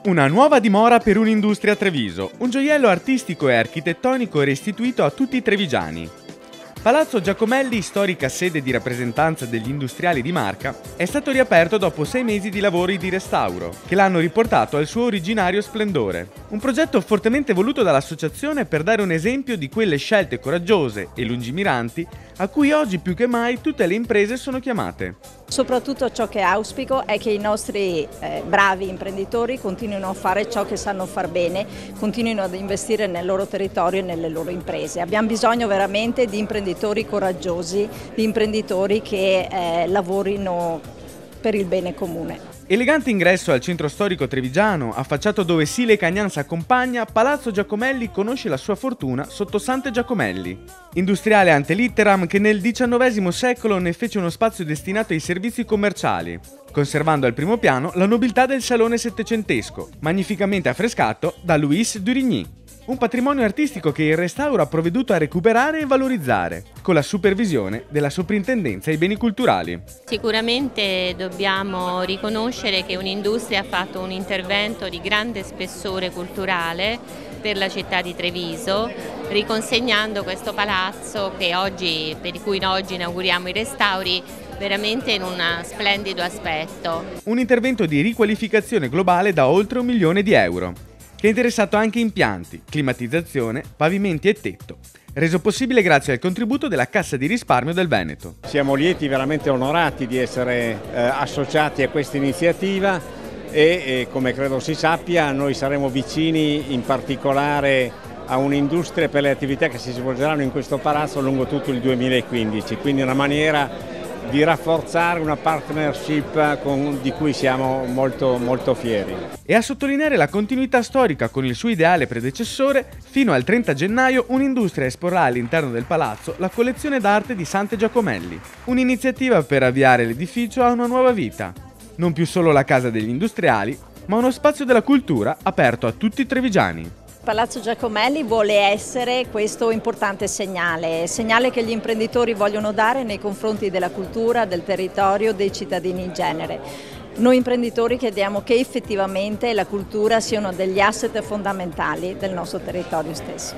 Una nuova dimora per un'industria a Treviso, un gioiello artistico e architettonico restituito a tutti i trevigiani. Palazzo Giacomelli, storica sede di rappresentanza degli industriali di Marca, è stato riaperto dopo 6 mesi di lavori di restauro, che l'hanno riportato al suo originario splendore. Un progetto fortemente voluto dall'associazione per dare un esempio di quelle scelte coraggiose e lungimiranti a cui oggi più che mai tutte le imprese sono chiamate. Soprattutto ciò che auspico è che i nostri bravi imprenditori continuino a fare ciò che sanno far bene, continuino ad investire nel loro territorio e nelle loro imprese. Abbiamo bisogno veramente di imprenditori coraggiosi, di imprenditori che lavorino per il bene comune. Elegante ingresso al centro storico trevigiano, affacciato dove Sile Cagnan s'accompagna, Palazzo Giacomelli conosce la sua fortuna sotto Sante Giacomelli. Industriale ante litteram che nel XIX secolo ne fece uno spazio destinato ai servizi commerciali, conservando al primo piano la nobiltà del salone settecentesco, magnificamente affrescato da Louis Durigny. Un patrimonio artistico che il restauro ha provveduto a recuperare e valorizzare, con la supervisione della Soprintendenza ai Beni Culturali. Sicuramente dobbiamo riconoscere che un'industria ha fatto un intervento di grande spessore culturale per la città di Treviso, riconsegnando questo palazzo per cui oggi inauguriamo i restauri veramente in un splendido aspetto. Un intervento di riqualificazione globale da oltre €1 milione, che ha interessato anche impianti, climatizzazione, pavimenti e tetto, reso possibile grazie al contributo della Cassa di risparmio del Veneto. Siamo lieti, veramente onorati di essere associati a questa iniziativa e come credo si sappia noi saremo vicini in particolare a un'industria per le attività che si svolgeranno in questo palazzo lungo tutto il 2015, quindi una maniera di rafforzare una partnership di cui siamo molto fieri. E a sottolineare la continuità storica con il suo ideale predecessore, fino al 30 gennaio un'industria esporrà all'interno del palazzo la collezione d'arte di Sante Giacomelli, un'iniziativa per avviare l'edificio a una nuova vita. Non più solo la casa degli industriali, ma uno spazio della cultura aperto a tutti i trevigiani. Palazzo Giacomelli vuole essere questo importante segnale che gli imprenditori vogliono dare nei confronti della cultura, del territorio, dei cittadini in genere. Noi imprenditori chiediamo che effettivamente la cultura sia uno degli asset fondamentali del nostro territorio stesso.